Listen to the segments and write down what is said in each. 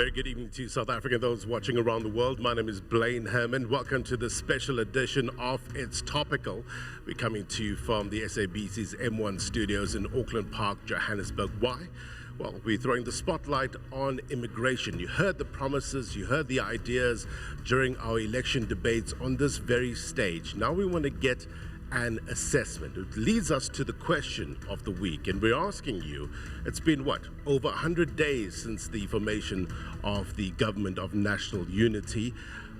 Very good evening to South Africa and those watching around the world. My name is Blaine Herman. Welcome to this special edition of It's Topical. We're coming to you from the SABC's M1 studios in Auckland Park, Johannesburg. Why? Well, we're throwing the spotlight on immigration. You heard the promises, you heard the ideas during our election debates on this very stage. Now we want to get an assessment. It leads us to the question of the week, and we're asking you, it's been what, over 100 days since the formation of the Government of National Unity.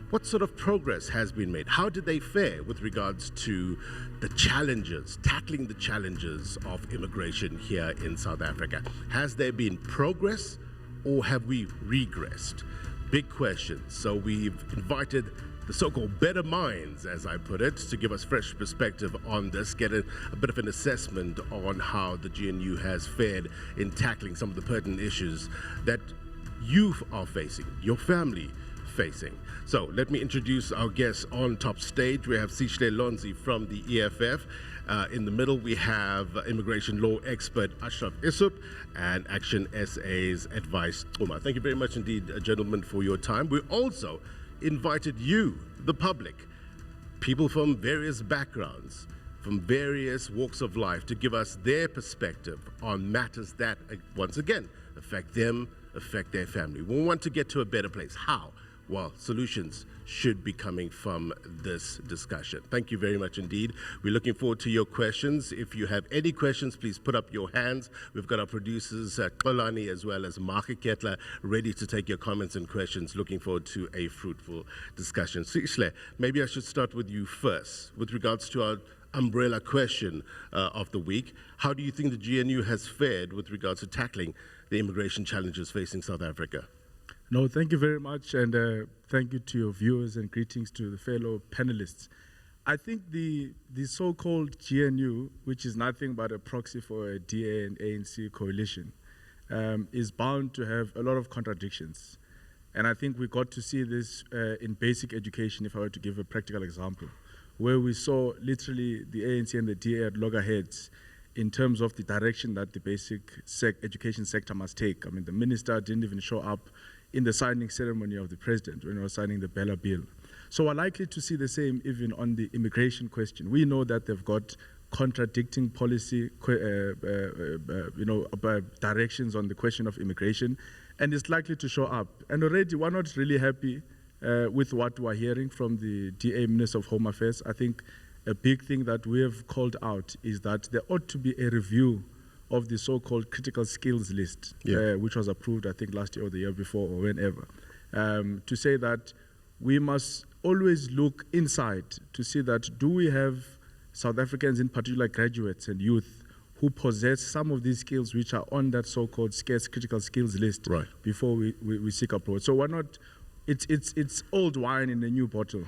What sort of progress has been made? How did they fare with regards to the challenges, tackling the challenges of immigration here in South Africa? Has there been progress or have we regressed? Big questions. So we've invited the so-called better minds, as I put it, to give us fresh perspective on this, get a bit of an assessment on how the GNU has fared in tackling some of the pertinent issues that you are facing, your family facing. So let me introduce our guests on top stage. We have Sihle Lonzi from the EFF. In the middle, we have immigration law expert Ashraf Essop and ActionSA's advice. Thank you very much indeed, gentlemen, for your time. We also invited you, the public, people from various backgrounds, from various walks of life, to give us their perspective on matters that, once again, affect them, affect their family. We want to get to a better place. How? Well, solutions should be coming from this discussion. Thank you very much indeed. We're looking forward to your questions. If you have any questions, please put up your hands. We've got our producers, Kolani, as well as Marke Kettler, ready to take your comments and questions. Looking forward to a fruitful discussion. Sihle, maybe I should start with you first. With regards to our umbrella question of the week, how do you think the GNU has fared with regards to tackling the immigration challenges facing South Africa? No, thank you very much, and thank you to your viewers and greetings to the fellow panelists. I think the so-called GNU, which is nothing but a proxy for a DA and ANC coalition, is bound to have a lot of contradictions. And I think we got to see this in basic education, if I were to give a practical example, where we saw literally the ANC and the DA at loggerheads in terms of the direction that the basic education sector must take. I mean, the minister didn't even show up in the signing ceremony of the president when he was signing the Bella Bill. So we're likely to see the same even on the immigration question. We know that they've got contradicting policy directions on the question of immigration, and it's likely to show up. And already we're not really happy with what we're hearing from the DA Minister of Home Affairs. I think a big thing that we have called out is that there ought to be a review of the so-called critical skills list, which was approved, I think, last year or the year before or whenever, to say that we must always look inside to see that do we have South Africans, in particular graduates and youth, who possess some of these skills which are on that so-called scarce critical skills list before we seek approach. So we're not, it's old wine in a new bottle.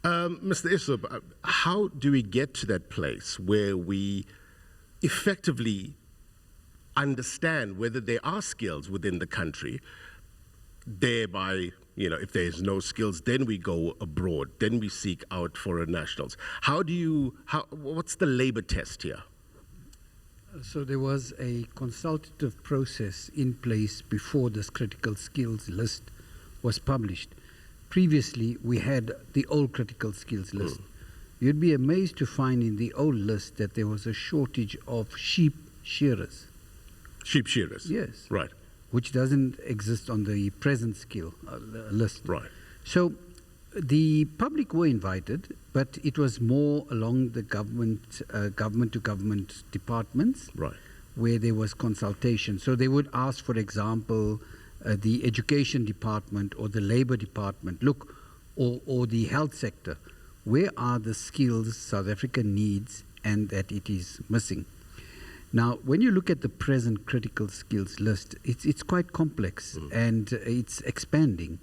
Mr. Essop, how do we get to that place where we effectively understand whether there are skills within the country, thereby, if there's no skills, then we go abroad, then we seek out foreign nationals. What's the labor test here? So there was a consultative process in place before this critical skills list was published. Previously, we had the old critical skills list. You'd be amazed to find in the old list that there was a shortage of sheep shearers. Sheep shearers? Yes. Right. Which doesn't exist on the present skill list. Right. So the public were invited, but it was more along the government-to-government departments, where there was consultation. So they would ask, for example, the education department or the labor department, look, or the health sector, where are the skills South Africa needs and that it is missing? Now, when you look at the present critical skills list, it's quite complex and it's expanding.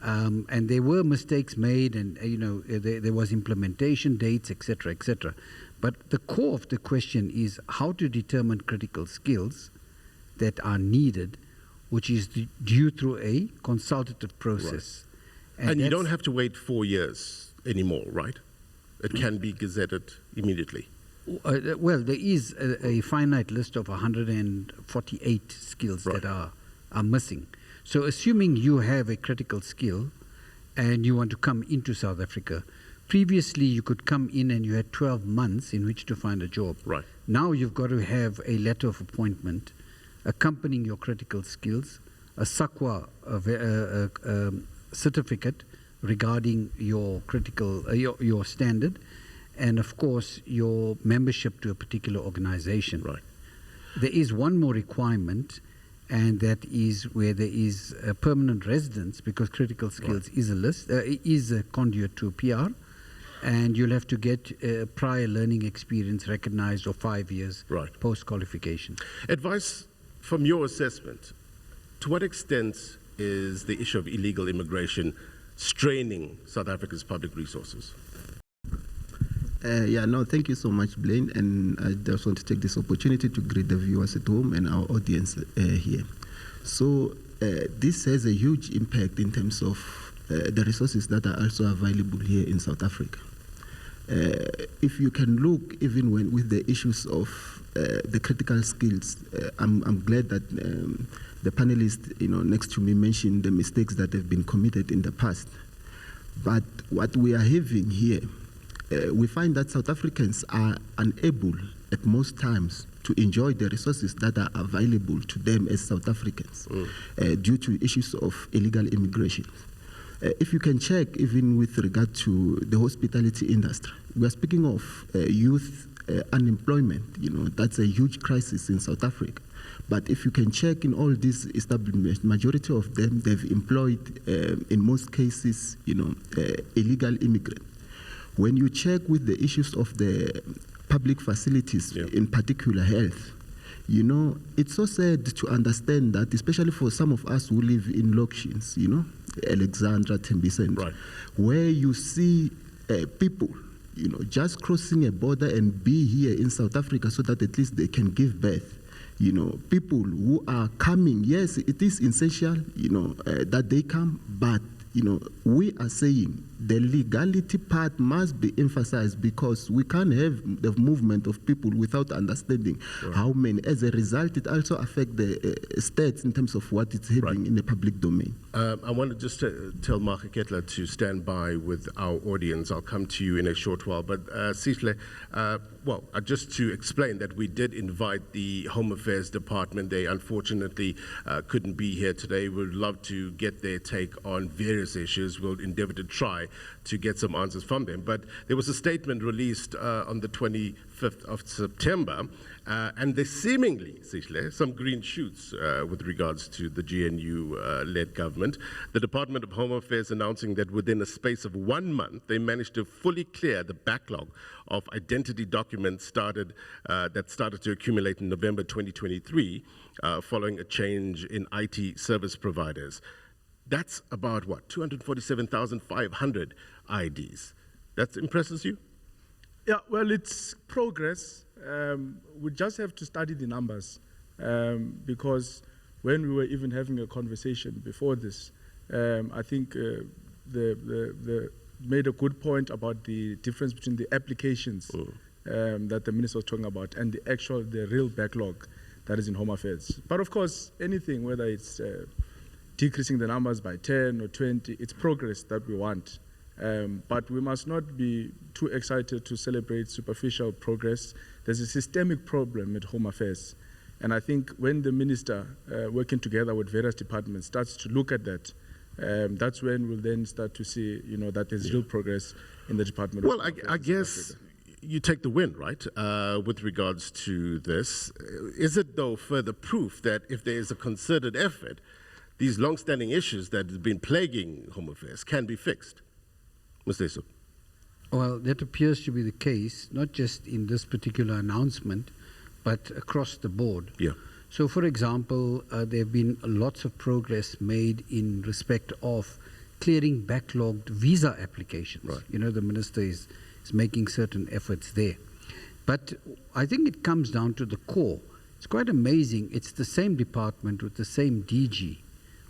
And there were mistakes made, and there was implementation dates, etc., etc. But the core of the question is how to determine critical skills that are needed, which is due through a consultative process. And you don't have to wait 4 years anymore, right? It can be gazetted immediately. Well, there is a finite list of 148 skills that are missing. So assuming you have a critical skill and you want to come into South Africa, previously you could come in and you had 12 months in which to find a job. Right. Now you've got to have a letter of appointment accompanying your critical skills, a SAQA certificate regarding your critical, your standard, and of course your membership to a particular organization. Right. There is one more requirement, and that is where there is a permanent residence, because critical skills is a list, is a conduit to PR, and you'll have to get prior learning experience recognized of 5 years post-qualification. Advice from your assessment, to what extent is the issue of illegal immigration straining South Africa's public resources? Thank you so much, Blaine, and I just want to take this opportunity to greet the viewers at home and our audience here. So this has a huge impact in terms of the resources that are also available here in South Africa. If you can look, even when with the issues of the critical skills, I'm glad that the panelists, next to me mentioned the mistakes that have been committed in the past. But what we are having here, we find that South Africans are unable at most times to enjoy the resources that are available to them as South Africans due to issues of illegal immigration. If you can check, even with regard to the hospitality industry, we are speaking of youth unemployment. That's a huge crisis in South Africa. But if you can check in all these establishments, majority of them, they've employed, in most cases, illegal immigrants. When you check with the issues of the public facilities, in particular health, it's so sad to understand that, especially for some of us who live in locations, Alexandra, Tembisent, where you see people, just crossing a border and be here in South Africa so that at least they can give birth. People who are coming, yes, it is essential, that they come, but we are saying the legality part must be emphasized, because we can't have the movement of people without understanding how many. As a result, it also affects the states in terms of what is happening in the public domain. I want to just tell Mark Ketler to stand by with our audience. I'll come to you in a short while. But Sihle, just to explain that we did invite the Home Affairs Department. They unfortunately couldn't be here today. We'd love to get their take on various issues. We'll endeavor to try to get some answers from them. But there was a statement released on the 25th of September, and there's seemingly, Sihle, some green shoots with regards to the GNU-led government. The Department of Home Affairs announcing that within a space of 1 month, they managed to fully clear the backlog of identity documents that started to accumulate in November 2023 following a change in IT service providers. That's about, 247,500 IDs. That impresses you? Yeah, well, it's progress. We just have to study the numbers, because when we were even having a conversation before this, I think the made a good point about the difference between the applications that the minister was talking about and the real backlog that is in Home Affairs. But of course, anything, whether it's decreasing the numbers by 10 or 20, it's progress that we want. But we must not be too excited to celebrate superficial progress. There's a systemic problem at Home Affairs. And I think when the minister, working together with various departments, starts to look at that, that's when we'll then start to see, that there's real progress in the Department of Home Affairs. Well, I guess you take the win, right, with regards to this. Is it, though, further proof that if there is a concerted effort, these long-standing issues that have been plaguing Home Affairs can be fixed? Mr. Essop. Well, that appears to be the case, not just in this particular announcement, but across the board. Yeah. So, for example, there have been lots of progress made in respect of clearing backlogged visa applications. Right. The minister is making certain efforts there. But I think it comes down to the core. It's quite amazing. It's the same department with the same DG,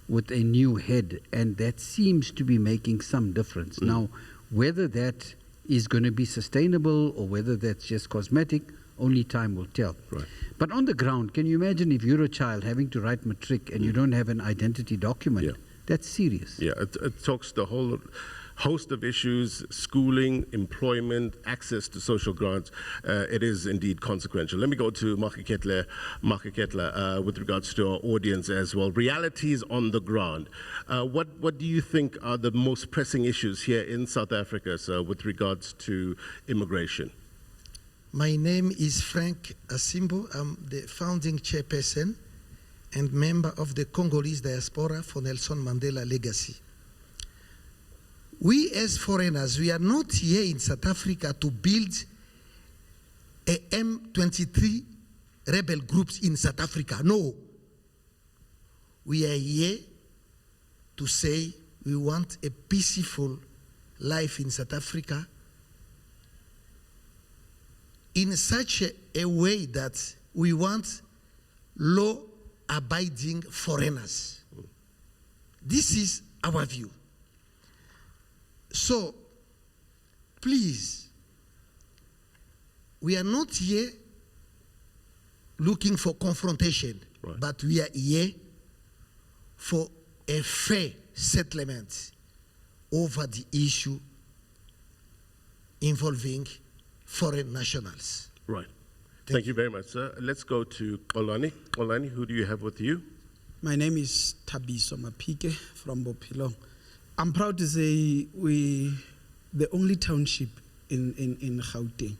with a new head, and that seems to be making some difference. Now, whether that is going to be sustainable or whether that's just cosmetic, only time will tell. Right. But on the ground, can you imagine if you're a child having to write matric and you don't have an identity document? Yeah. That's serious. Yeah, it talks the whole host of issues: schooling, employment, access to social grants. It is indeed consequential. Let me go to Makeketla with regards to our audience as well. Realities on the ground. What do you think are the most pressing issues here in South Africa, sir, with regards to immigration? My name is Frank Asimbo. I'm the founding chairperson and member of the Congolese diaspora for Nelson Mandela Legacy. We as foreigners, we are not here in South Africa to build a M23 rebel groups in South Africa. No. We are here to say we want a peaceful life in South Africa in such a way that we want law-abiding foreigners. This is our view. So, please, we are not here looking for confrontation, right, but we are here for a fair settlement over the issue involving foreign nationals. Right. Thank you very much, sir. Let's go to Olani. Olani, who do you have with you? My name is Tabiso Mapike from Bopilong. I'm proud to say we the only township in Gauteng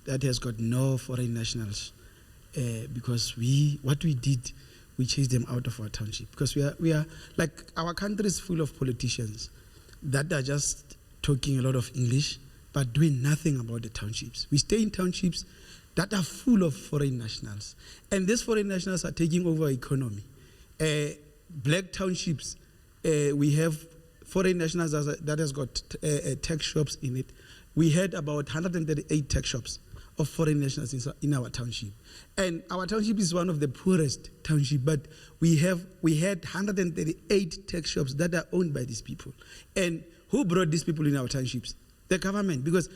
that has got no foreign nationals because what we did, we chased them out of our township because we are like our country is full of politicians that are just talking a lot of English but doing nothing about the townships. We stay in townships that are full of foreign nationals, and these foreign nationals are taking over economy. Black townships, we have foreign nationals that has got tech shops in it. We had about 138 tech shops of foreign nationals in our township. And our township is one of the poorest township, but we had 138 tech shops that are owned by these people. And who brought these people in our townships? The government. Because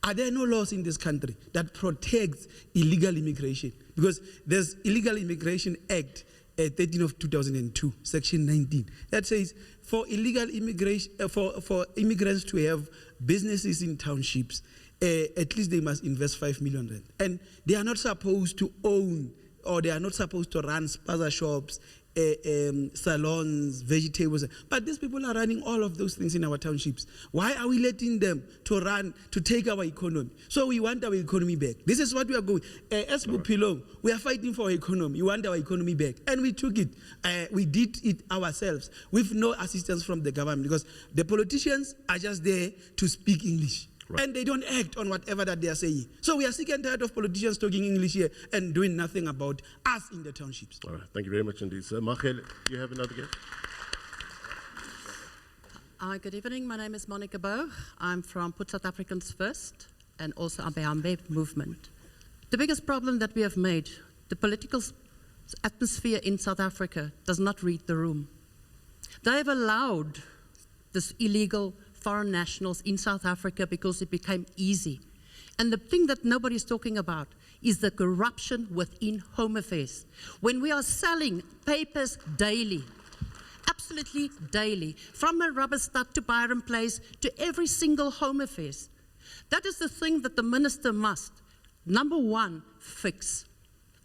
are there no laws in this country that protects illegal immigration? Because there's Illegal Immigration Act 13 of 2002, Section 19, that says for illegal immigration, for immigrants to have businesses in townships, at least they must invest 5 million rand. And they are not supposed to own, or they are not supposed to run spaza shops, salons, vegetables. But these people are running all of those things in our townships. Why are we letting them to take our economy? So we want our economy back. This is what we are going. As Bupilong, we are fighting for our economy. We want our economy back. And we took it. We did it ourselves with no assistance from the government because the politicians are just there to speak English. Right. And they don't act on whatever that they are saying. So we are sick and tired of politicians talking English here and doing nothing about us in the townships. All right. Thank you very much indeed, sir. Machel, you have another guest? Good evening. My name is Monica Bow. I'm from Put South Africans First and also Ambe movement. The biggest problem that we have made, the political atmosphere in South Africa does not read the room. They have allowed this illegal foreign nationals in South Africa because it became easy. And the thing that nobody's talking about is the corruption within Home Affairs. When we are selling papers daily, absolutely daily, from Rubberstad to Byron Place to every single Home Affairs, that is the thing that the minister must, number one, fix.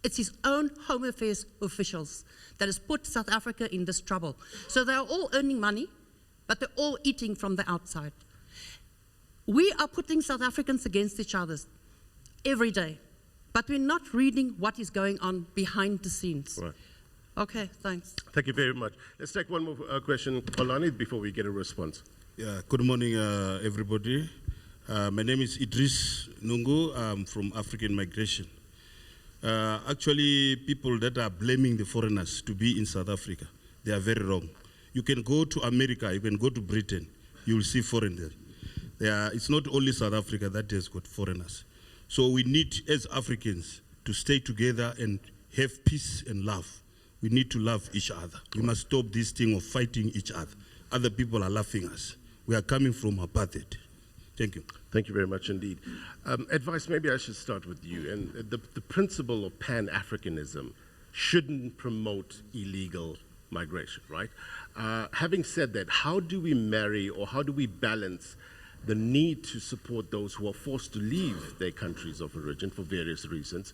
It's his own Home Affairs officials that has put South Africa in this trouble. So they are all earning money, but they're all eating from the outside. We are putting South Africans against each other every day, but we're not reading what is going on behind the scenes. Right. Okay, thanks. Thank you very much. Let's take one more question, Olani, before we get a response. Yeah, good morning, everybody. My name is Idris Nungu. I'm from African Migration. Actually, people that are blaming the foreigners to be in South Africa, they are very wrong. You can go to America, you can go to Britain, you will see foreigners. It's not only South Africa that has got foreigners. So we need, as Africans, to stay together and have peace and love. We need to love each other. We must stop this thing of fighting each other. Other people are laughing at us. We are coming from apartheid. Thank you. Thank you very much indeed. Advice, maybe I should start with you. And the principle of Pan-Africanism shouldn't promote illegal migration, right? Having said that, how do we marry or how do we balance the need to support those who are forced to leave their countries of origin for various reasons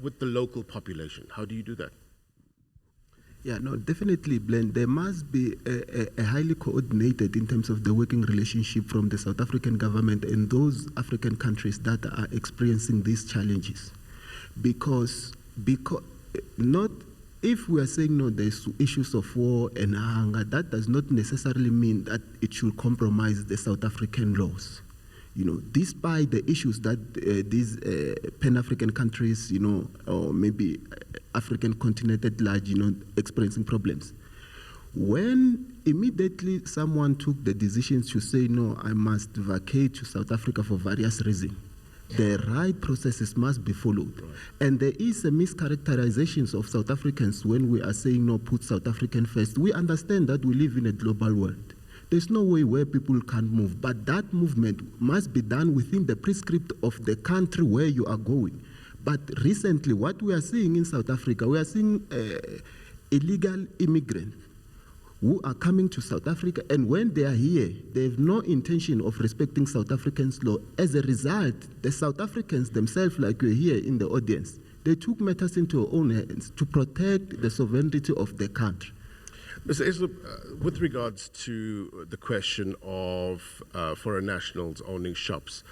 with the local population? How do you do that? Yeah, no, definitely, Blaine. There must be a highly coordinated in terms of the working relationship from the South African government and those African countries that are experiencing these challenges. Because not, if we are saying no, there's issues of war and hunger, that does not necessarily mean that it should compromise the South African laws. You know, despite the issues that these Pan-African countries, you know, or maybe African continent at large, you know, experiencing problems. When immediately someone took the decision to say, no, I must vacate to South Africa for various reasons, the right processes must be followed. Right. And there is a mischaracterization of South Africans when we are saying, no, put South African first. We understand that we live in a global world. There's no way where people can't move, but that movement must be done within the prescript of the country where you are going. But recently, what we are seeing in South Africa, we are seeing illegal immigrants who are coming to South Africa, and when they are here, they have no intention of respecting South Africans' law. As a result, the South Africans themselves, like we're here in the audience, they took matters into their own hands to protect the sovereignty of the country. Mr. Essop, with regards to the question of foreign nationals owning shops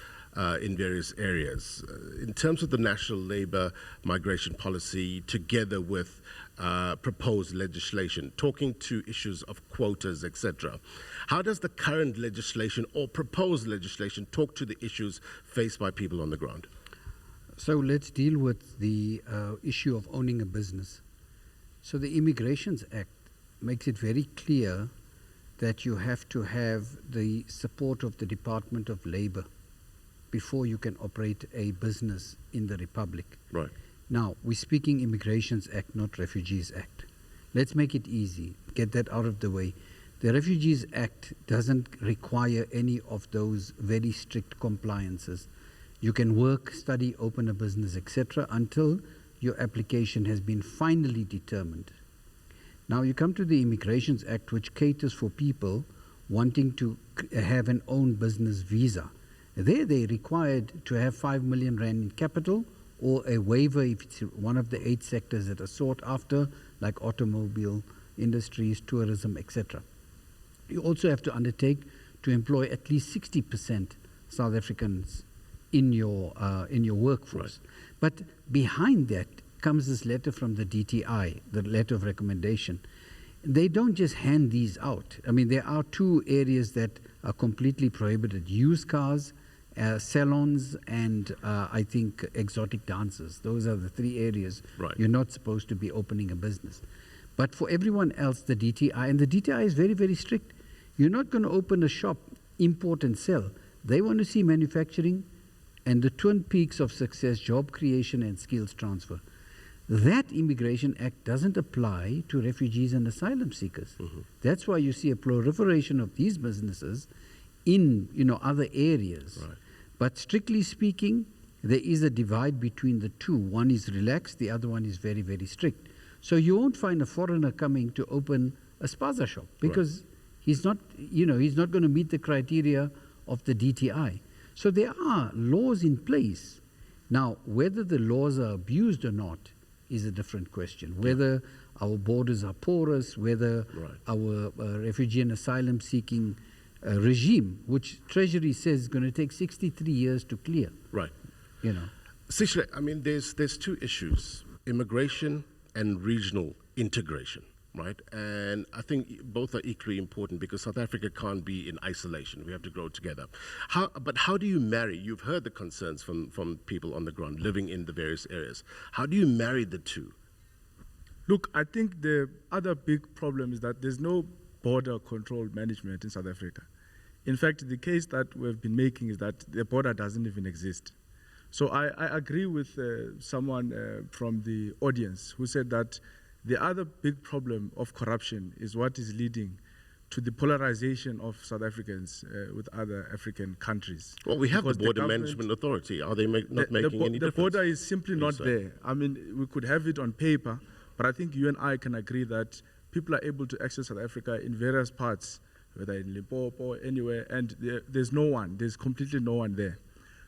in various areas, in terms of the national labor migration policy together with proposed legislation, talking to issues of quotas, etc., how does the current legislation or proposed legislation talk to the issues faced by people on the ground? So let's deal with the issue of owning a business. So the Immigrations Act makes it very clear that you have to have the support of the Department of Labor before you can operate a business in the Republic. Right. Now, we're speaking Immigrations Act, not Refugees Act. Let's make it easy, get that out of the way. The Refugees Act doesn't require any of those very strict compliances. You can work, study, open a business, etc., until your application has been finally determined. Now you come to the Immigrations Act, which caters for people wanting to have an own business visa. There they're required to have 5 million rand in capital or a waiver if it's one of the 8 sectors that are sought after, like automobile industries, tourism, etc. You also have to undertake to employ at least 60% South Africans in your workforce. Right. But behind that comes this letter from the DTI, the letter of recommendation. They don't just hand these out. I mean, there are 2 areas that are completely prohibited: used cars, salons, and I think exotic dancers. Those are the 3 areas you're not supposed to be opening a business. But for everyone else, the DTI, and the DTI is very, very strict. You're not going to open a shop, import and sell. They want to see manufacturing and the twin peaks of success, job creation and skills transfer. That Immigration Act doesn't apply to refugees and asylum seekers. Mm-hmm. That's why you see a proliferation of these businesses in other areas. Right. But strictly speaking, there is a divide between the 2. One is relaxed, the other one is very, very strict. So you won't find a foreigner coming to open a spaza shop because he's not going to meet the criteria of the DTI. So there are laws in place. Now, whether the laws are abused or not is a different question. Whether our borders are porous, whether our refugee and asylum seeking regime, which Treasury says is going to take 63 years to clear. Right. Sihle, I mean, there's 2 issues: immigration and regional integration, right? And I think both are equally important because South Africa can't be in isolation. We have to grow together. But how do you marry? You've heard the concerns from people on the ground living in the various areas. How do you marry the 2? Look, I think the other big problem is that there's no border control management in South Africa. In fact, the case that we've been making is that the border doesn't even exist. So I agree with someone from the audience who said that the other big problem of corruption is what is leading to the polarization of South Africans with other African countries. Well, we have the Because Border government- Management Authority. Are they not making any the difference? border is simply not So- there. I mean, we could have it on paper, but I think you and I can agree that people are able to access South Africa in various parts, whether in Limpopo or anywhere, and there's no one. There's completely no one there.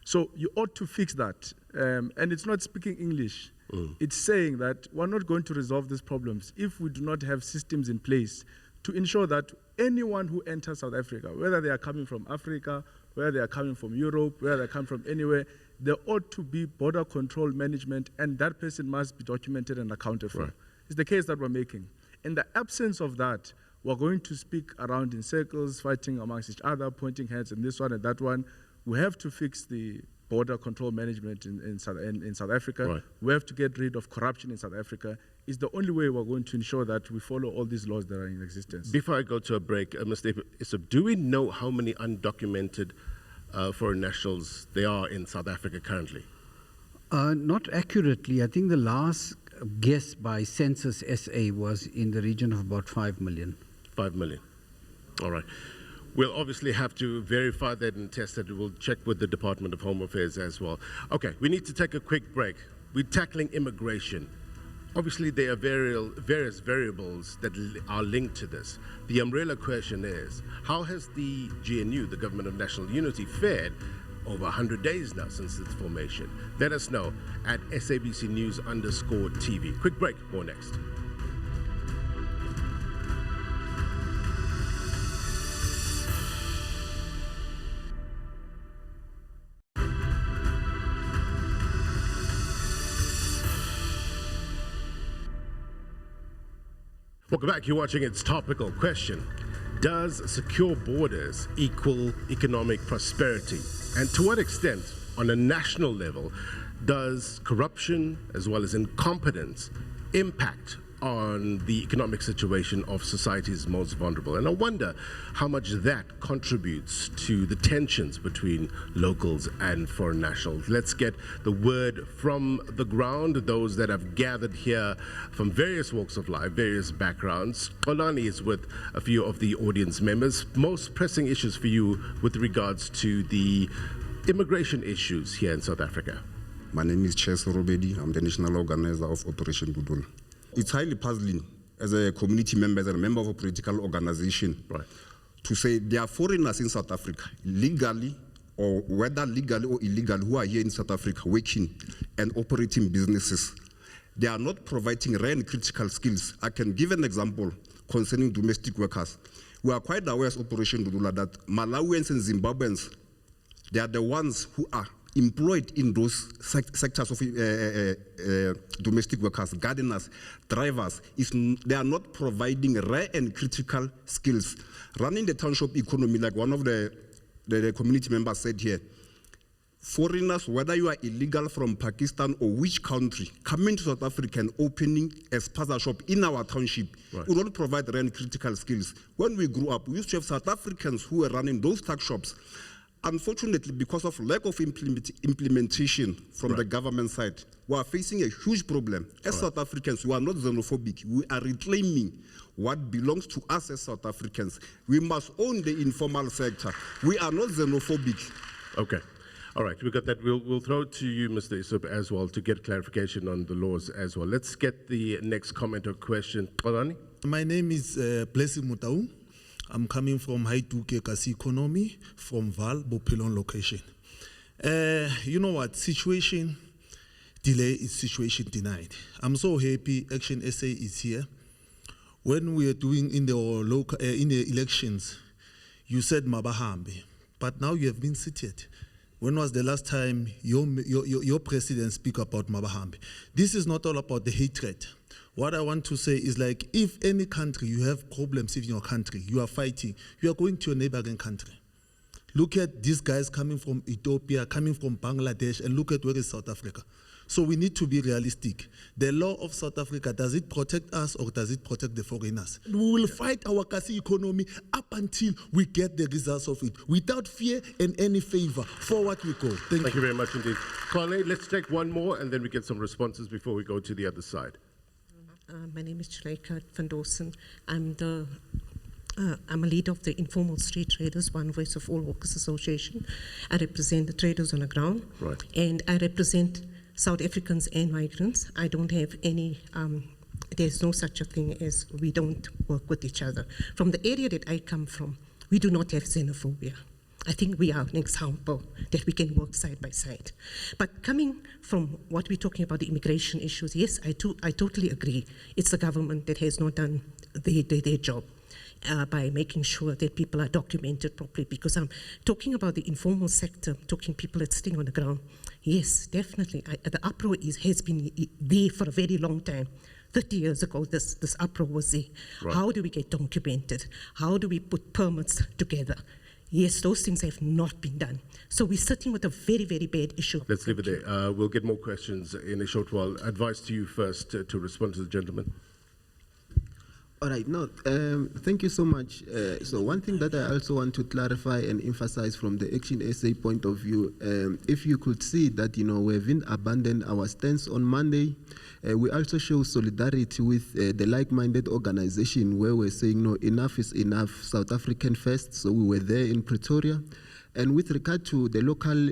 So you ought to fix that. And it's not speaking English. It's saying that we're not going to resolve these problems if we do not have systems in place to ensure that anyone who enters South Africa, whether they are coming from Africa, whether they are coming from Europe, whether they come from anywhere, there ought to be border control management, and that person must be documented and accounted for. Right. It's the case that we're making. In the absence of that, we're going to speak around in circles, fighting amongst each other, pointing heads in this one and that one. We have to fix the border control management in South Africa. Right. We have to get rid of corruption in South Africa. It's the only way we're going to ensure that we follow all these laws that are in existence. Before I go to a break, Mr. Essop, do we know how many undocumented foreign nationals there are in South Africa currently? Not accurately. I think the last guess by Census SA was in the region of about 5 million. 5 million. All right. We'll obviously have to verify that and test it. We'll check with the Department of Home Affairs as well. Okay, we need to take a quick break. We're tackling immigration. Obviously, there are various variables that are linked to this. The umbrella question is, how has the GNU, the Government of National Unity, fared over 100 days now since its formation? Let us know at SABC News_TV. Quick break, more next. Welcome back. You're watching It's Topical. Question: does secure borders equal economic prosperity? And to what extent, on a national level, does corruption as well as incompetence impact on the economic situation of society's most vulnerable? And I wonder how much that contributes to the tensions between locals and foreign nationals. Let's get the word from the ground, those that have gathered here from various walks of life, various backgrounds. Xolani is with a few of the audience members. Most pressing issues for you with regards to the immigration issues here in South Africa. My name is Sihle Lonzi. I'm the national organizer of Operation Budula. It's highly puzzling as a community member, as a member of a political organization, Right. to say there are foreigners in South Africa, legally or whether legally or illegal, who are here in South Africa working and operating businesses. They are not providing rare and critical skills. I can give an example concerning domestic workers. We are quite aware as Operation Budula that Malawians and Zimbabweans, they are the ones who are employed in those sectors of domestic workers, gardeners, drivers. They are not providing rare and critical skills. Running the township economy, like one of the community members said here, foreigners, whether you are illegal from Pakistan or which country, coming to South Africa and opening a spaza shop in our township, Right. we don't provide rare and critical skills. When we grew up, we used to have South Africans who were running those tuck shops. Unfortunately, because of lack of implementation from the government side, we are facing a huge problem. As South Africans, we are not xenophobic. We are reclaiming what belongs to us as South Africans. We must own the informal sector. We are not xenophobic. Okay. All right, we got that. We'll throw it to you, Mr. Essop, as well, to get clarification on the laws as well. Let's get the next comment or question. Xolani? My name is Blessing Mutau. I'm coming from Haituke Kasi Economy from Val Bopelon location. You know what? Situation delay is situation denied. I'm so happy ActionSA is here. When we are doing in the local in the elections, you said Mabahambe, but now you have been seated. When was the last time your president speak about Mabahambe? This is not all about the hatred. What I want to say is, like, if any country, you have problems in your country, you are fighting, you are going to your neighboring country. Look at these guys coming from Ethiopia, coming from Bangladesh, and look at where is South Africa. So we need to be realistic. The law of South Africa, does it protect us or does it protect the foreigners? We will fight our Kasi economy up until we get the results of it, without fear and any favor. Forward we go. Thank you very much indeed. Carly, let's take one more and then we get some responses before we go to the other side. My name is Chileka van Dorsen. I'm the I'm a leader of the Informal Street Traders, One Voice of All Workers Association. I represent the traders on the ground. Right. And I represent South Africans and migrants. I don't have any, there's no such a thing as we don't work with each other. From the area that I come from, we do not have xenophobia. I think we are an example that we can work side by side. But coming from what we're talking about, the immigration issues, yes, I totally agree. It's the government that has not done their job by making sure that people are documented properly, because I'm talking about the informal sector, talking people that's sitting on the ground. Yes, definitely. The uproar has been there for a very long time. 30 years ago, this uproar was there. Right. How do we get documented? How do we put permits together? Yes, those things have not been done. So we're sitting with a very, very bad issue. Let's leave it there. We'll get more questions in a short while. Advice to you first to respond to the gentleman. All right, no, thank you so much. So one thing that I also want to clarify and emphasize from the ActionSA point of view, if you could see that, we haven't abandoned our stance on Monday, we also show solidarity with the like-minded organization where we're saying, no, enough is enough, South African first. So we were there in Pretoria. And with regard to the local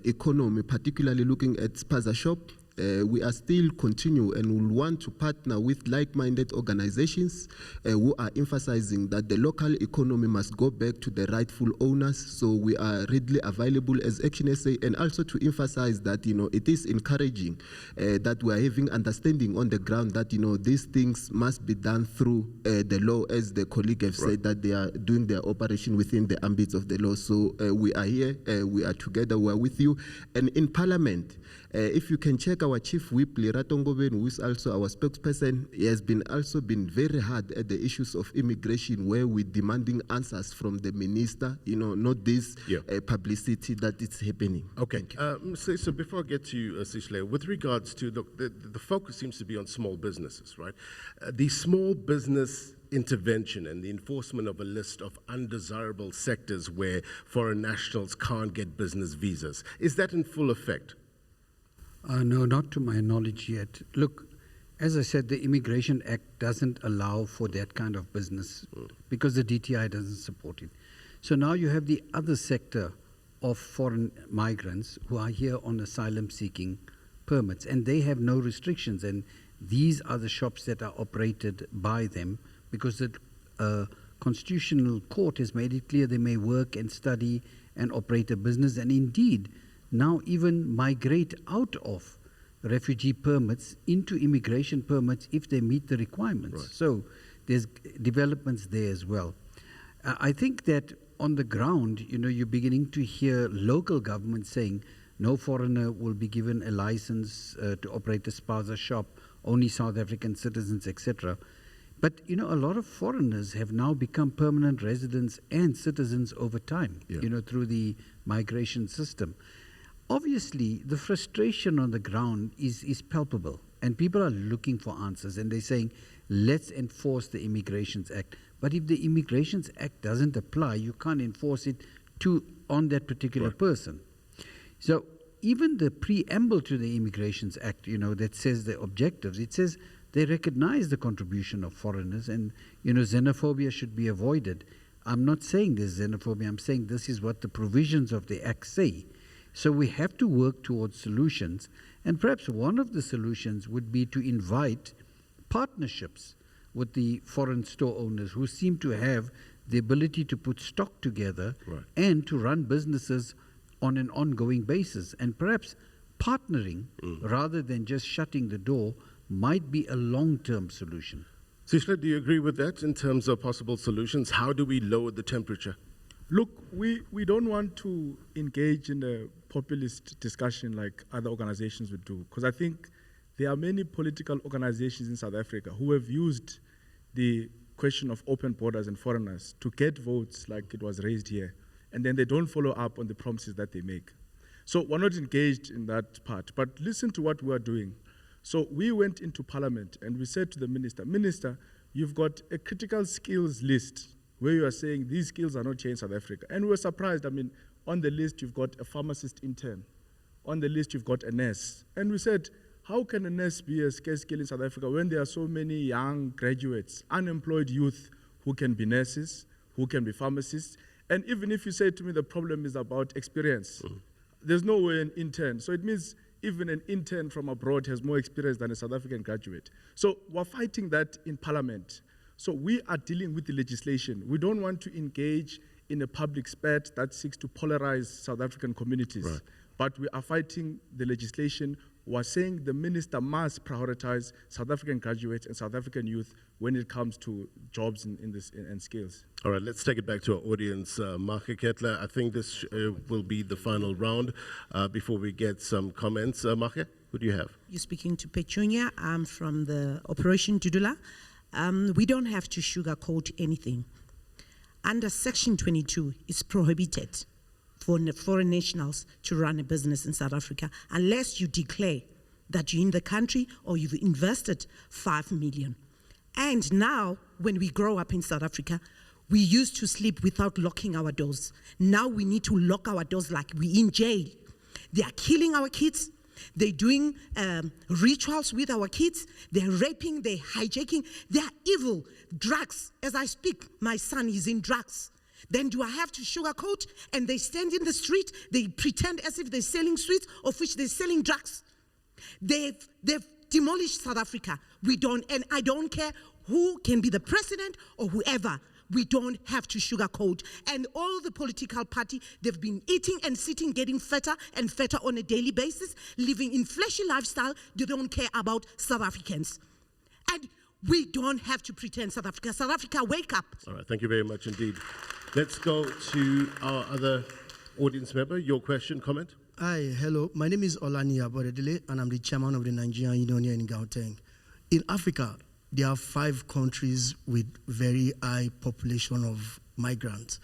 economy, particularly looking at Spaza Shop, we are still continue and will want to partner with like-minded organizations who are emphasizing that the local economy must go back to the rightful owners. So we are readily available as ActionSA, and also to emphasize that it is encouraging that we are having understanding on the ground that these things must be done through the law, as the colleague have said that they are doing their operation within the ambits of the law. So we are here, we are together, we are with you, and in Parliament. If you can check our Chief Whip, Sihle Lonzi, who is also our spokesperson, he has also been very hard at the issues of immigration, where we're demanding answers from the minister, not this publicity that it's happening. Okay. So before I get to you, Sihle, with regards to, the focus seems to be on small businesses, right? The small business intervention and the enforcement of a list of undesirable sectors where foreign nationals can't get business visas, is that in full effect? No, not to my knowledge yet. Look, as I said, the Immigration Act doesn't allow for that kind of business because the DTI doesn't support it. So now you have the other sector of foreign migrants who are here on asylum-seeking permits, and they have no restrictions, and these are the shops that are operated by them because the Constitutional Court has made it clear they may work and study and operate a business, and indeed, now even migrate out of refugee permits into immigration permits if they meet the requirements. Right. So there's developments there as well. I think that on the ground, you're beginning to hear local governments saying no foreigner will be given a license to operate a spaza shop, only South African citizens, etc. But, a lot of foreigners have now become permanent residents and citizens over time, through the migration system. Obviously, the frustration on the ground is palpable, and people are looking for answers, and they're saying, let's enforce the Immigrations Act. But if the Immigrations Act doesn't apply, you can't enforce it on that particular person. So even the preamble to the Immigrations Act, that says the objectives, it says they recognize the contribution of foreigners, and, xenophobia should be avoided. I'm not saying there's xenophobia, I'm saying this is what the provisions of the Act say. So we have to work towards solutions, and perhaps one of the solutions would be to invite partnerships with the foreign store owners who seem to have the ability to put stock together and to run businesses on an ongoing basis. And perhaps partnering rather than just shutting the door might be a long-term solution. Sihle, do you agree with that in terms of possible solutions? How do we lower the temperature? Look, we don't want to engage in a populist discussion like other organizations would do, because I think there are many political organizations in South Africa who have used the question of open borders and foreigners to get votes like it was raised here, and then they don't follow up on the promises that they make. So we're not engaged in that part, but listen to what we are doing. So we went into Parliament and we said to the Minister, Minister, you've got a critical skills list where you are saying these skills are not here in South Africa. And we were surprised. On the list, you've got a pharmacist intern. On the list, you've got a nurse. And we said, how can a nurse be a scarce skill in South Africa when there are so many young graduates, unemployed youth, who can be nurses, who can be pharmacists. And even if you say to me the problem is about experience, there's no way an intern. So it means even an intern from abroad has more experience than a South African graduate. So we're fighting that in Parliament. So we are dealing with the legislation. We don't want to engage in a public spat that seeks to polarize South African communities. Right. But we are fighting the legislation. We're saying the minister must prioritize South African graduates and South African youth when it comes to jobs and skills. All right, let's take it back to our audience. Mark Kettler, I think this will be the final round before we get some comments. Mark, who do you have? You're speaking to Petunia. I'm from the Operation Dudula. We don't have to sugarcoat anything. Under Section 22, it's prohibited for foreign nationals to run a business in South Africa unless you declare that you're in the country or you've invested 5 million. And now, when we grow up in South Africa, we used to sleep without locking our doors. Now we need to lock our doors like we're in jail. They are killing our kids. They're doing rituals with our kids. They're raping, they're hijacking. They're evil. Drugs. As I speak, my son is in drugs. Then do I have to sugarcoat? And they stand in the street, they pretend as if they're selling sweets, of which they're selling drugs. They've demolished South Africa. We don't, and I don't care who can be the president or whoever. We don't have to sugarcoat. And all the political party, they've been eating and sitting, getting fatter and fatter on a daily basis, living in fleshy lifestyle. They don't care about South Africans. And we don't have to pretend South Africa. South Africa, wake up. All right, thank you very much indeed. Let's go to our other audience member. Your question, comment? Hi, hello. My name is Olani Aboredele, and I'm the chairman of the Nigerian Union in Gauteng. In Africa, there are 5 countries with very high population of migrants.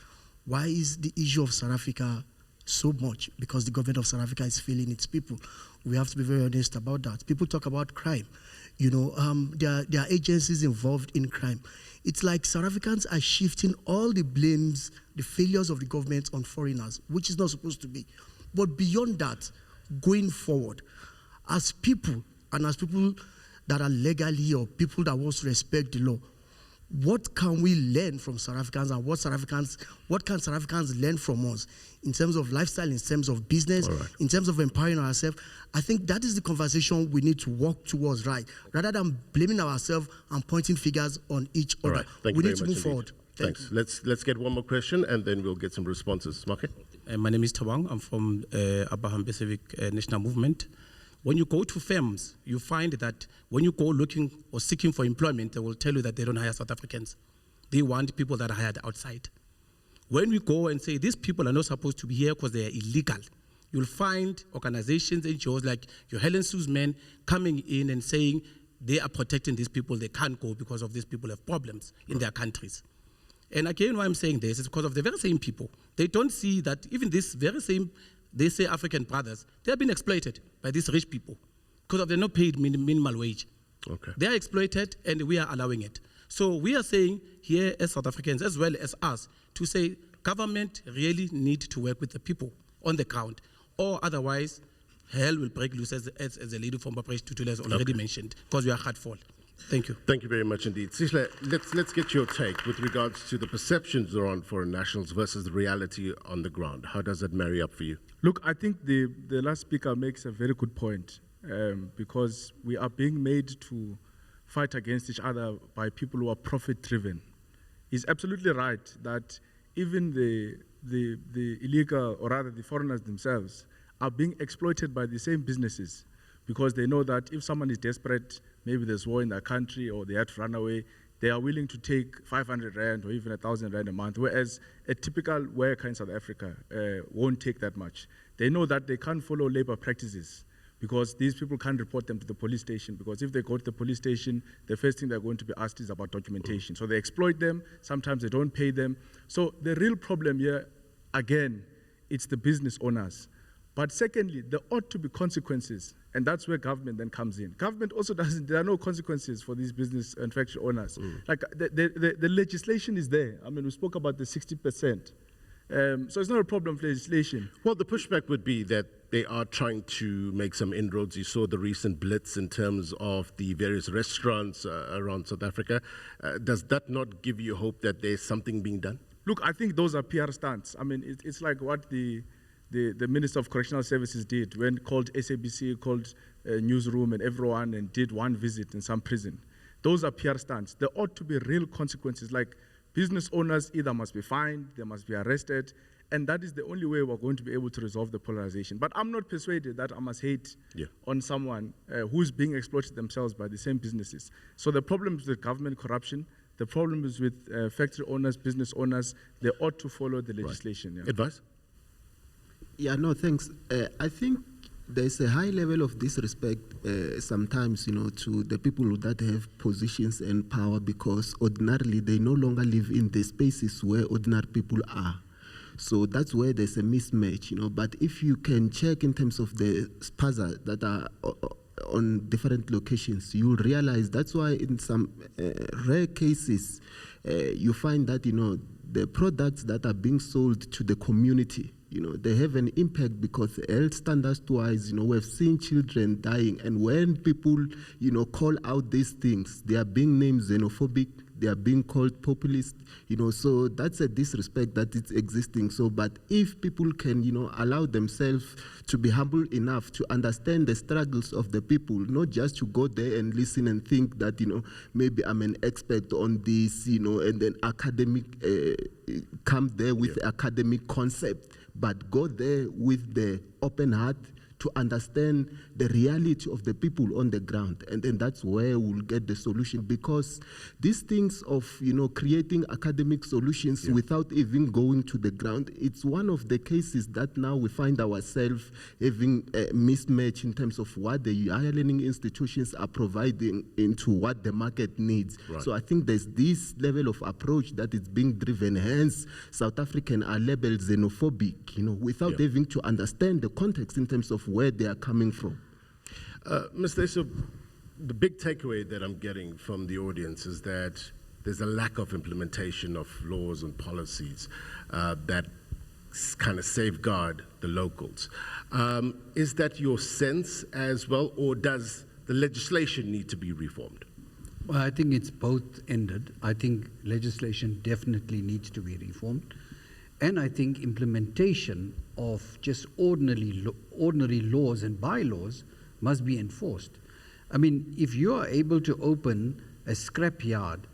Why is the issue of South Africa so much? Because the government of South Africa is failing its people. We have to be very honest about that. People talk about crime. You know, there are agencies involved in crime. It's like South Africans are shifting all the blames, the failures of the government on foreigners, which is not supposed to be. But beyond that, going forward, as people, and as people that are legally or people that want to respect the law, what can we learn from South Africans, and what can South Africans learn from us in terms of lifestyle, in terms of business, in terms of empowering ourselves? I think that is the conversation we need to work towards, right? Rather than blaming ourselves and pointing figures on each other. Right. Thank we you need to very move much forward. Thanks. Let's get one more question and then we'll get some responses. Marke? My name is Tawang. I'm from Abraham Pacific National Movement. When you go to firms, you find that when you go looking or seeking for employment, they will tell you that they don't hire South Africans. They want people that are hired outside. When we go and say these people are not supposed to be here because they are illegal, you'll find organizations, NGOs like your Helen Sue's men coming in and saying they are protecting these people, they can't go because of these people have problems in their countries. And again, why I'm saying this is because of the very same people. They don't see that even this very same, they say African brothers, they have been exploited by these rich people because they're not paid minimal wage. Okay. They are exploited and we are allowing it. So we are saying here as South Africans, as well as us, to say government really need to work with the people on the ground, or otherwise hell will break loose, as the lady from Operation Tutu has already mentioned, because we are hard fall. Thank you. Thank you very much indeed. Sihle, let's get your take with regards to the perceptions around foreign nationals versus the reality on the ground. How does that marry up for you? Look, I think the last speaker makes a very good point, because we are being made to fight against each other by people who are profit-driven. He's absolutely right that even the illegal, or rather the foreigners themselves, are being exploited by the same businesses, because they know that if someone is desperate, maybe there's war in their country or they had to run away, they are willing to take 500 Rand or even 1,000 Rand a month, whereas a typical worker in South Africa won't take that much. They know that they can't follow labor practices because these people can't report them to the police station, because if they go to the police station, the first thing they're going to be asked is about documentation. So they exploit them, sometimes they don't pay them. So the real problem here, again, it's the business owners. But secondly, there ought to be consequences, and that's where government then comes in. Government also doesn't, there are no consequences for these business and factory owners. Like the legislation is there. I mean, we spoke about the 60%. So it's not a problem of legislation. Well, the pushback would be that they are trying to make some inroads. You saw the recent blitz in terms of the various restaurants around South Africa. Does that not give you hope that there's something being done? Look, I think those are PR stunts. I mean, it's like what the Minister of Correctional Services did when called SABC, called a newsroom and everyone and did one visit in some prison. Those are PR stunts. There ought to be real consequences, like business owners either must be fined, they must be arrested, and that is the only way we're going to be able to resolve the polarization. But I'm not persuaded that I must hate on someone who's being exploited themselves by the same businesses. So the problem is with government corruption, the problem is with factory owners, business owners. They ought to follow the legislation. Right. Advice? Yeah, no, thanks. I think there's a high level of disrespect sometimes, to the people that have positions and power, because ordinarily they no longer live in the spaces where ordinary people are. So that's where there's a mismatch, But if you can check in terms of the spaza that are on different locations, you'll realize that's why in some rare cases you find that, the products that are being sold to the community, they have an impact because health standards-wise, we've seen children dying. And when people, call out these things, they are being named xenophobic, they are being called populist, so that's a disrespect that is existing. So, but if people can, allow themselves to be humble enough to understand the struggles of the people, not just to go there and listen and think that, maybe I'm an expert on this, and then come there with academic concept, but go there with the open heart to understand the reality of the people on the ground. And then that's where we'll get the solution, because these things of, creating academic solutions without even going to the ground, it's one of the cases that now we find ourselves having a mismatch in terms of what the higher learning institutions are providing into what the market needs. Right. So I think there's this level of approach that is being driven. Hence, South African are labeled xenophobic, without having to understand the context in terms of where they are coming from. Mr. Essop, the big takeaway that I'm getting from the audience is that there's a lack of implementation of laws and policies that kind of safeguard the locals. Is that your sense as well, or does the legislation need to be reformed? Well, I think it's both-ended. I think legislation definitely needs to be reformed. And I think implementation of just ordinary laws and bylaws must be enforced. I mean, if you are able to open a scrap yard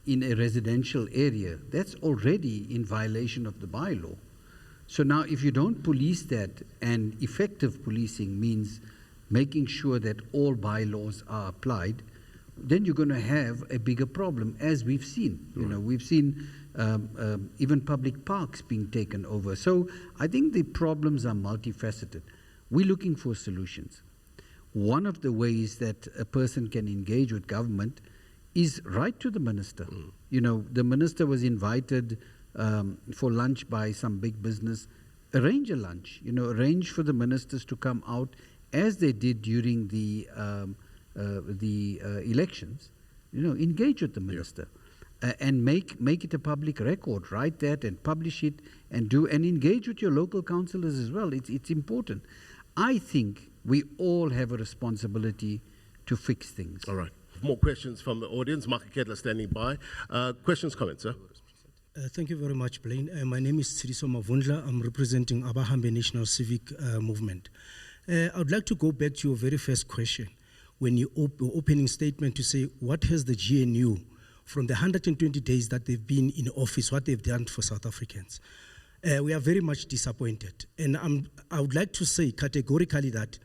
in a residential area, that's already in violation of the bylaw. So now if you don't police that, and effective policing means making sure that all bylaws are applied, then you're going to have a bigger problem, as we've seen. We've seen even public parks being taken over. So I think the problems are multifaceted. We're looking for solutions. One of the ways that a person can engage with government is write to the minister. The minister was invited for lunch by some big business. Arrange a lunch. Arrange for the ministers to come out, as they did during the elections. Engage with the minister. And make it a public record. Write that and publish it, and engage with your local councillors as well. It's important. I think we all have a responsibility to fix things. All right. More questions from the audience. Mark Kedler standing by. Questions, comments, sir? Thank you very much, Blaine. My name is Tsiriso Mavundla. I'm representing Abahambe National Civic Movement. I would like to go back to your very first question. When you opening statement to say, what has the GNU from the 120 days that they've been in office, what they've done for South Africans? We are very much disappointed. And I would like to say categorically that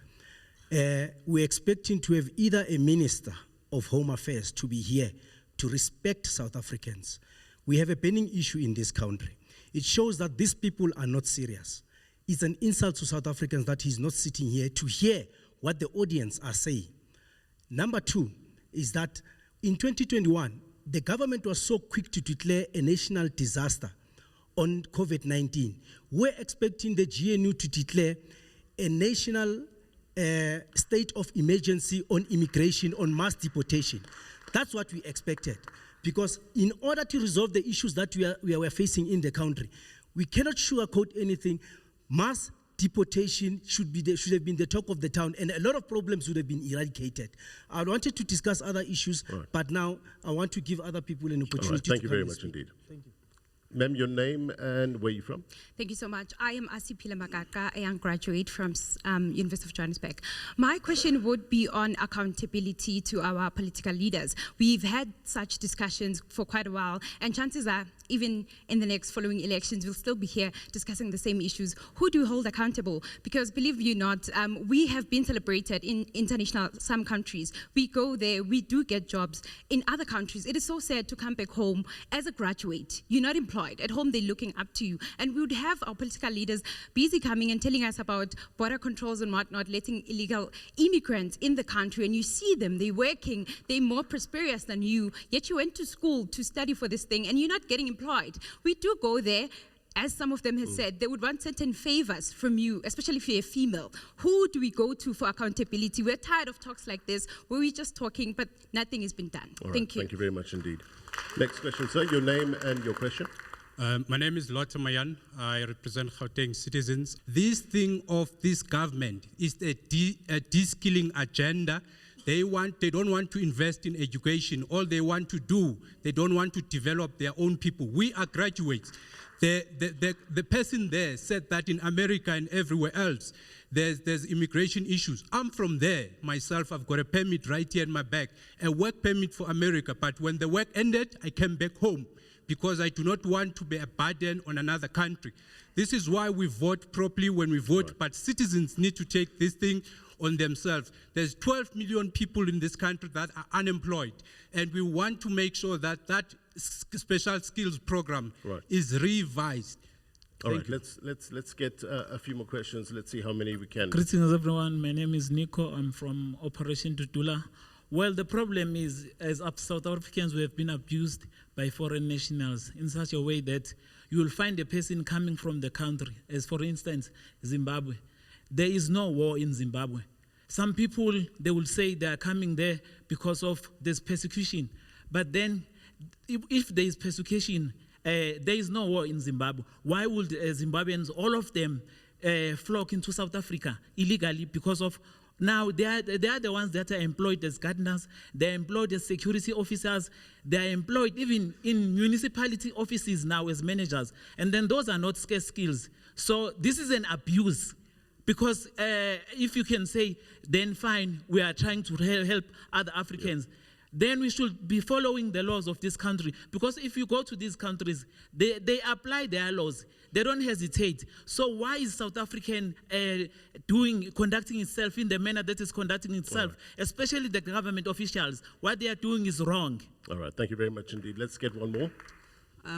we're expecting to have either a Minister of Home Affairs to be here to respect South Africans. We have a burning issue in this country. It shows that these people are not serious. It's an insult to South Africans that he's not sitting here to hear what the audience are saying. Number two is that in 2021, the government was so quick to declare a national disaster on COVID-19. We're expecting the GNU to declare a national state of emergency on immigration, on mass deportation. That's what we expected. Because in order to resolve the issues that we are facing in the country, we cannot sugarcoat anything. Mass deportation should have been the talk of the town, and a lot of problems would have been eradicated. I wanted to discuss other issues, but now I want to give other people an opportunity. Thank you very much indeed. Thank you. Ma'am, your name and where are you from? Thank you so much. I am Sihle Lonzi, a young graduate from University of Johannesburg. My question would be on accountability to our political leaders. We've had such discussions for quite a while, and chances are, even in the next following elections, we'll still be here discussing the same issues. Who do we hold accountable? Because believe you not, we have been celebrated in some countries. We go there, we do get jobs. In other countries, it is so sad to come back home as a graduate. You're not employed. At home, they're looking up to you. And we would have our political leaders busy coming and telling us about border controls and whatnot, letting illegal immigrants in the country. And you see them, they're working, they're more prosperous than you. Yet you went to school to study for this thing and you're not getting employed. We do go there, as some of them have said, they would want certain favors from you, especially if you're a female. Who do we go to for accountability? We're tired of talks like this, where we're just talking, but nothing has been done. Thank you. Thank you very much indeed. Next question, sir. Your name and your question. My name is Lotte Mayan. I represent Gauteng citizens. This thing of this government is a de-skilling agenda. They don't want to invest in education. All they want to do, they don't want to develop their own people. We are graduates. The person there said that in America and everywhere else, there's immigration issues. I'm from there myself. I've got a permit right here in my back, a work permit for America. But when the work ended, I came back home because I do not want to be a burden on another country. This is why we vote properly when we vote, but citizens need to take this thing on themselves. There's 12 million people in this country that are unemployed, and we want to make sure that that special skills program is revised. All right, let's get a few more questions. Let's see how many we can. Greetings, everyone. My name is Nico. I'm from Operation Tutula. Well, the problem is, as South Africans, we have been abused by foreign nationals in such a way that you will find a person coming from the country, as for instance, Zimbabwe. There is no war in Zimbabwe. Some people, they will say they are coming there because of this persecution. But then, if there is persecution, there is no war in Zimbabwe. Why would Zimbabweans, all of them, flock into South Africa illegally? Because of now they are the ones that are employed as gardeners, they are employed as security officers, they are employed even in municipality offices now as managers. And then those are not scarce skills. So this is an abuse. Because if you can say, then fine, we are trying to help other Africans, then we should be following the laws of this country. Because if you go to these countries, they apply their laws. They don't hesitate. So why is South African conducting itself in the manner that is conducting itself, especially the government officials? What they are doing is wrong. All right, thank you very much indeed. Let's get one more.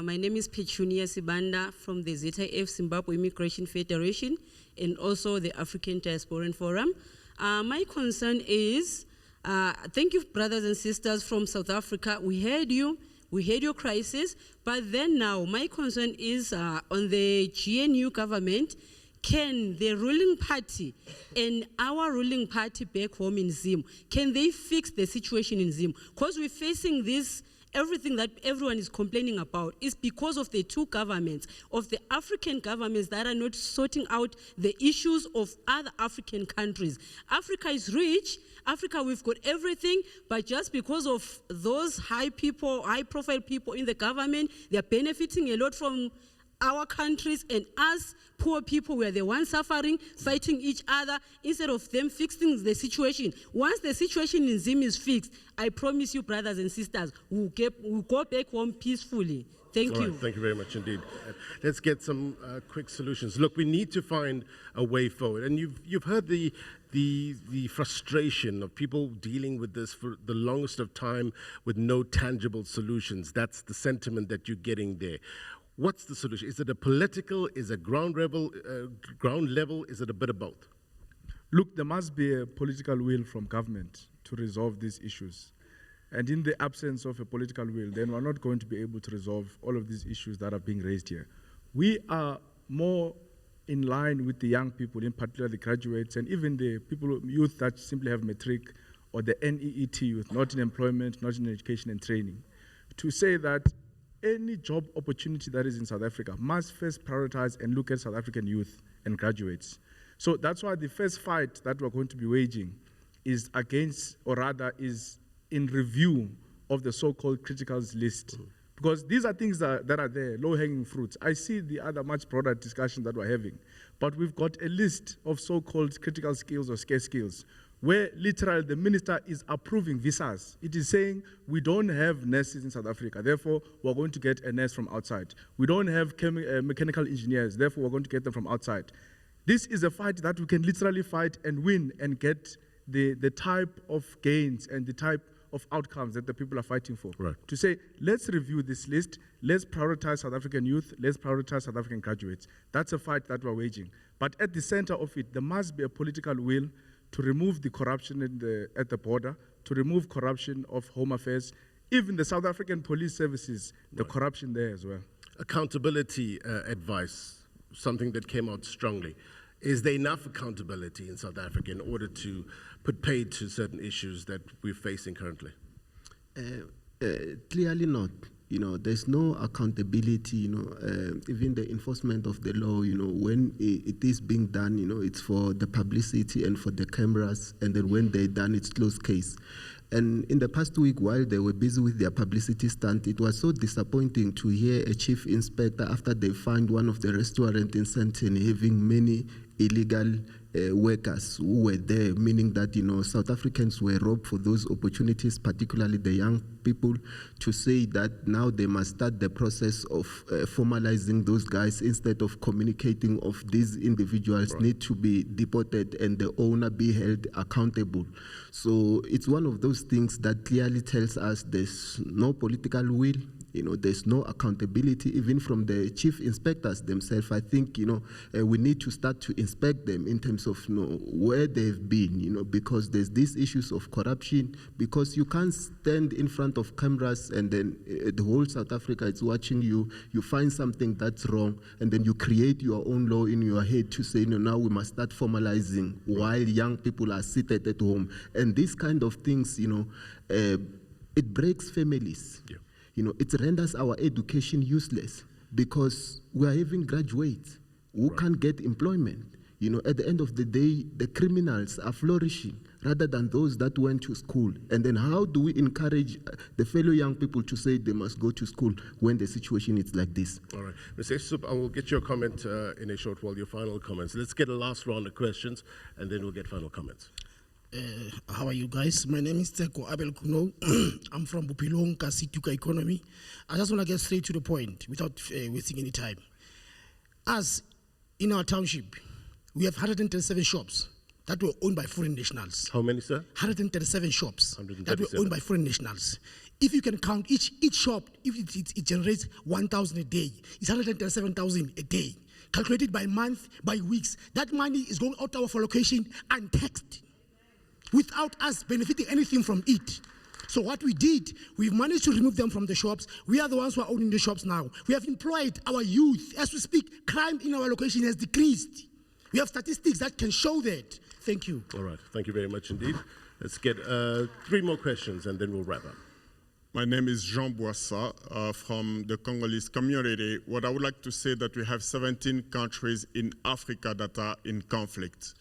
My name is Petunia Sibanda from the ZIF Zimbabwe Immigration Federation and also the African Diasporan Forum. My concern is, thank you, brothers and sisters from South Africa. We heard you. We heard your crisis. But then now, my concern is on the GNU government. Can the ruling party and our ruling party back home in Zim, can they fix the situation in Zim? Because we're facing this. Everything that everyone is complaining about is because of the two governments, of the African governments that are not sorting out the issues of other African countries. Africa is rich. Africa, we've got everything, but just because of those high-profile people in the government, they're benefiting a lot from our countries, and us poor people, we are the ones suffering, fighting each other, instead of them fixing the situation. Once the situation in Zim is fixed, I promise you, brothers and sisters, we'll go back home peacefully. Thank you. Right, thank you very much indeed. Let's get some quick solutions. Look, we need to find a way forward, and you've heard the frustration of people dealing with this for the longest of time with no tangible solutions. That's the sentiment that you're getting there. What's the solution? Is it a political, is it ground level, is it a bit of both? Look, there must be a political will from government to resolve these issues. And in the absence of a political will, then we're not going to be able to resolve all of these issues that are being raised here. We are more in line with the young people, in particular the graduates, and even the youth that simply have matric or the NEET youth, not in employment, not in education and training, to say that any job opportunity that is in South Africa must first prioritize and look at South African youth and graduates. So that's why the first fight that we're going to be waging is against, or rather is in review of the so-called criticals list. Because these are things that are there, low-hanging fruits. I see the other much broader discussion that we're having, but we've got a list of so-called critical skills or scarce skills, where literally the minister is approving visas. It is saying we don't have nurses in South Africa, therefore we're going to get a nurse from outside. We don't have mechanical engineers, therefore we're going to get them from outside. This is a fight that we can literally fight and win and get the type of gains and the type of outcomes that the people are fighting for. Right. To say, let's review this list, let's prioritize South African youth, let's prioritize South African graduates. That's a fight that we're waging. But at the center of it, there must be a political will to remove the corruption at the border, to remove corruption of Home Affairs, even the South African police services, the corruption there as well. Accountability advice, something that came out strongly. Is there enough accountability in South Africa in order to put paid to certain issues that we're facing currently? Clearly not. There's no accountability, even the enforcement of the law, when it is being done, it's for the publicity and for the cameras, and then when they're done, it's closed case. And in the past week, while they were busy with their publicity stunt, it was so disappointing to hear a chief inspector, after they found one of the restaurants in Sandton having many illegal workers who were there, meaning that South Africans were robbed for those opportunities, particularly the young people, to say that now they must start the process of formalizing those guys instead of communicating of these individuals need to be deported and the owner be held accountable. So it's one of those things that clearly tells us there's no political will. There's no accountability even from the chief inspectors themselves. I think, we need to start to inspect them in terms of, where they've been, because there's these issues of corruption, because you can't stand in front of cameras and then the whole South Africa is watching you, you find something that's wrong, and then you create your own law in your head to say, now we must start formalizing while young people are seated at home. And these kind of things, it breaks families. Yeah. It renders our education useless because we are having graduates who can't get employment. At the end of the day, the criminals are flourishing rather than those that went to school. And then how do we encourage the fellow young people to say they must go to school when the situation is like this? All right. Mr. Essop, I will get your comment in a short while, your final comments. Let's get a last round of questions, and then we'll get final comments. How are you guys? My name is Teko Abel Kuno. I'm from Bopilong, Kasituka Economy. I just want to get straight to the point without wasting any time. As in our township, we have 137 shops that were owned by foreign nationals. How many, sir? 137 shops that were owned by foreign nationals. If you can count each shop, if it generates 1,000 a day, it's 137,000 a day. Calculated by month, by weeks, that money is going out of our location untaxed, without us benefiting anything from it. So what we did, we've managed to remove them from the shops. We are the ones who are owning the shops now. We have employed our youth. As we speak, crime in our location has decreased. We have statistics that can show that. Thank you. All right. Thank you very much indeed. Let's get 3 more questions and then we'll wrap up. My name is Jean Boissa from the Congolese community. What I would like to say that we have 17 countries in Africa that are in conflict.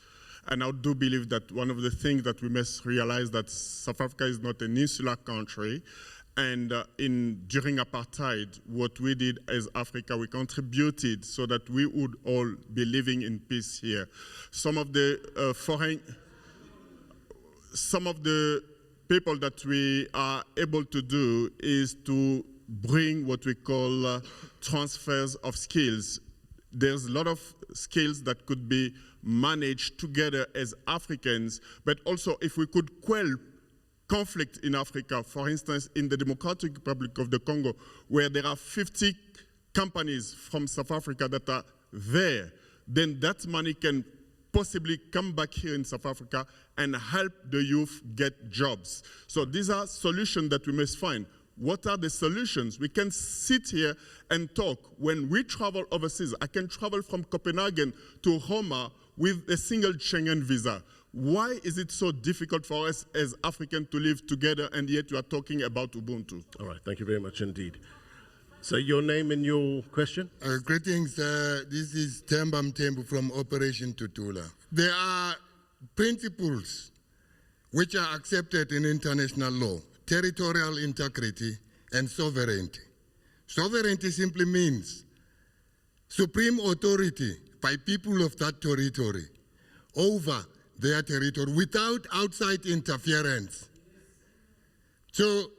And I do believe that one of the things that we must realize that South Africa is not an insular country. And during apartheid, what we did as Africa, we contributed so that we would all be living in peace here. Some of the people that we are able to do is to bring what we call transfers of skills. There's a lot of skills that could be managed together as Africans, but also if we could quell conflict in Africa, for instance, in the Democratic Republic of the Congo, where there are 50 companies from South Africa that are there, then that money can possibly come back here in South Africa and help the youth get jobs. So these are solutions that we must find. What are the solutions? We can sit here and talk. When we travel overseas, I can travel from Copenhagen to Roma with a single Schengen visa. Why is it so difficult for us as Africans to live together, and yet you are talking about Ubuntu? All right, thank you very much indeed. So your name and your question? Greetings, this is Temba Mtembu from Operation Tutula. there are principles which are accepted in international law: territorial integrity and sovereignty. Sovereignty simply means supreme authority by people of that territory over their territory without outside interference. So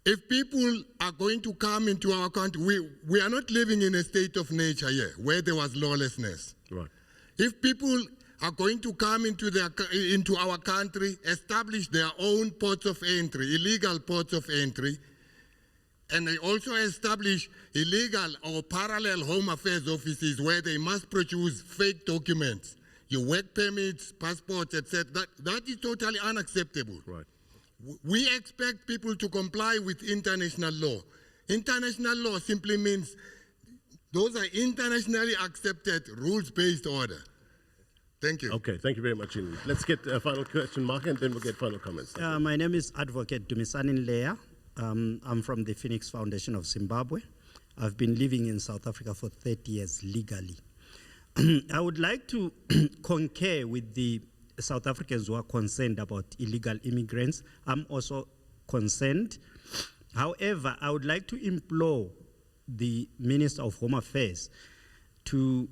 if people are going to come into our country, we are not living in a state of nature here where there was lawlessness. Right. If people are going to come into our country, establish their own ports of entry, illegal ports of entry, and they also establish illegal or parallel home affairs offices where they must produce fake documents, your work permits, passports, etc. That is totally unacceptable. Right. We expect people to comply with international law. International law simply means those are internationally accepted rules-based order. Thank you. Okay, thank you very much indeed. Let's get a final question, Mark, and then we'll get final comments. My name is Advocate Dumisani Nleya. I'm from the Phoenix Foundation of Zimbabwe. I've been living in South Africa for 30 years legally. I would like to concur with the South Africans who are concerned about illegal immigrants. I'm also concerned. However, I would like to implore the Minister of Home Affairs to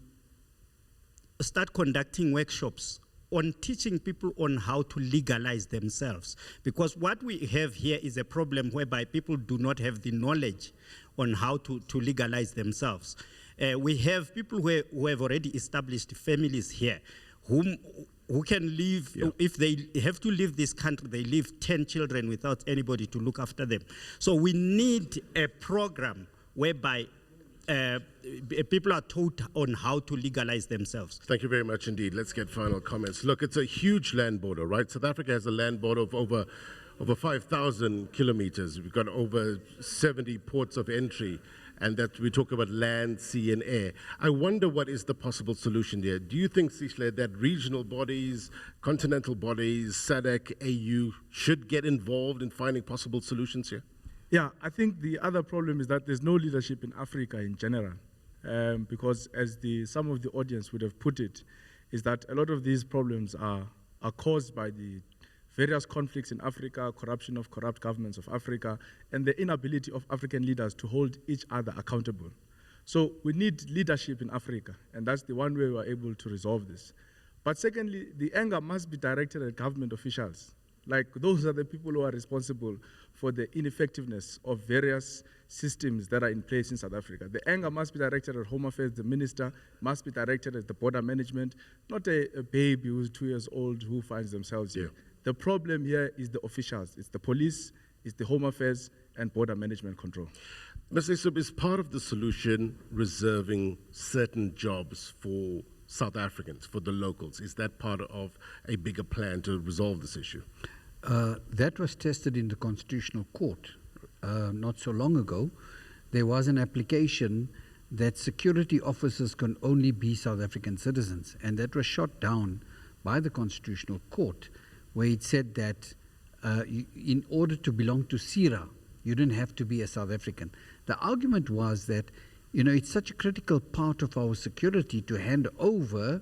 start conducting workshops on teaching people on how to legalize themselves. Because what we have here is a problem whereby people do not have the knowledge on how to legalize themselves. We have people who have already established families here who can live, if they have to leave this country, they leave 10 children without anybody to look after them. So we need a program whereby people are taught on how to legalize themselves. Thank you very much indeed. Let's get final comments. Look, it's a huge land border, right? South Africa has a land border of over 5,000 kilometers. We've got over 70 ports of entry, and that we talk about land, sea, and air. I wonder what is the possible solution there. Do you think, Sihle, that regional bodies, continental bodies, SADC, AU, should get involved in finding possible solutions here? Yeah, I think the other problem is that there's no leadership in Africa in general, because as some of the audience would have put it, is that a lot of these problems are caused by the various conflicts in Africa, corruption of corrupt governments of Africa, and the inability of African leaders to hold each other accountable. So we need leadership in Africa, and that's the one way we are able to resolve this. But secondly, the anger must be directed at government officials. Like, those are the people who are responsible for the ineffectiveness of various systems that are in place in South Africa. The anger must be directed at Home Affairs. The minister must be directed at the border management, not a baby who's 2 years old who finds themselves here. The problem here is the officials. It's the police, it's the Home Affairs, and border management control. Mr. Essop, is part of the solution reserving certain jobs for South Africans, for the locals? Is that part of a bigger plan to resolve this issue? That was tested in the Constitutional Court not so long ago. There was an application that security officers can only be South African citizens, and that was shot down by the Constitutional Court, where it said that in order to belong to SIRA, you didn't have to be a South African. The argument was that, it's such a critical part of our security to hand over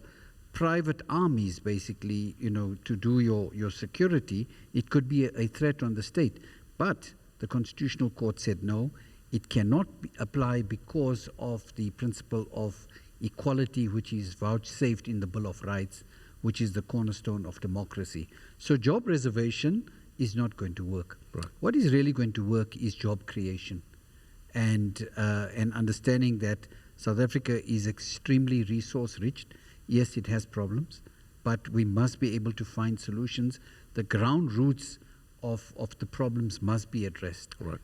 private armies, basically, to do your security. It could be a threat on the state. But the Constitutional Court said no, it cannot apply because of the principle of equality, which is vouchsafed in the Bill of Rights, which is the cornerstone of democracy. So job reservation is not going to work. Right. What is really going to work is job creation, and understanding that South Africa is extremely resource-rich. Yes, it has problems, but we must be able to find solutions. The ground roots of the problems must be addressed. Right.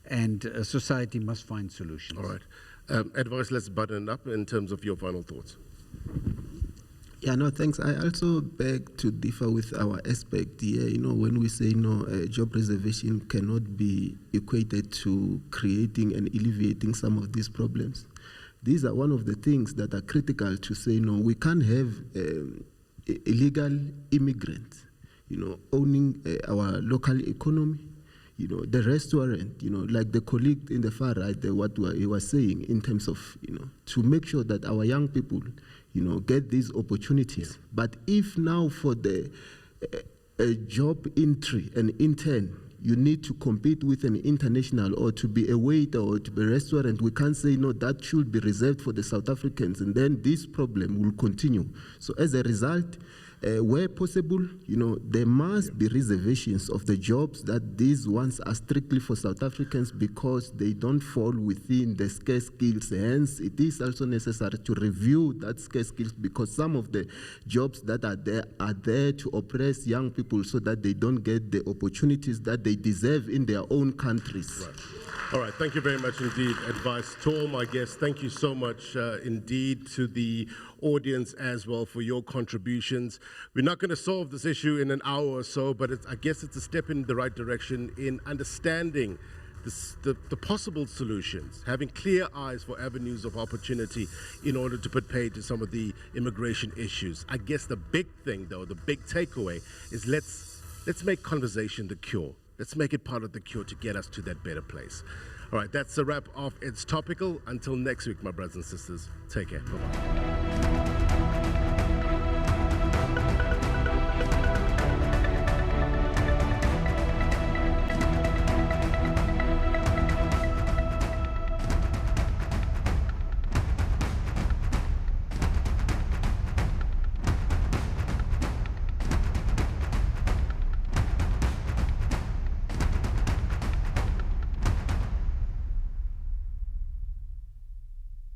And society must find solutions. All right. Advice, let's button up in terms of your final thoughts. Yeah, no, thanks. I also beg to differ with our aspect here. When we say job reservation cannot be equated to creating and alleviating some of these problems. These are one of the things that are critical to say, no, we can't have illegal immigrants, owning our local economy, the restaurant, like the colleague in the far right, what he was saying in terms of, to make sure that our young people, get these opportunities. Yeah. But if now for the job entry, an intern, you need to compete with an international or to be a waiter or to be a restaurant, we can't say, no, that should be reserved for the South Africans, and then this problem will continue. So as a result, where possible, there must be reservations of the jobs that these ones are strictly for South Africans because they don't fall within the scarce skills. Hence, it is also necessary to review that scarce skills because some of the jobs that are there to oppress young people so that they don't get the opportunities that they deserve in their own countries. Right. All right, thank you very much indeed, advice to all my guests. Thank you so much indeed to the audience as well for your contributions. We're not going to solve this issue in an hour or so, but I guess it's a step in the right direction in understanding the possible solutions, having clear eyes for avenues of opportunity in order to put pay to some of the immigration issues. I guess the big thing, though, the big takeaway is let's make conversation the cure. Let's make it part of the cure to get us to that better place. All right, that's a wrap of It's Topical. Until next week, my brothers and sisters, take care. Bye-bye.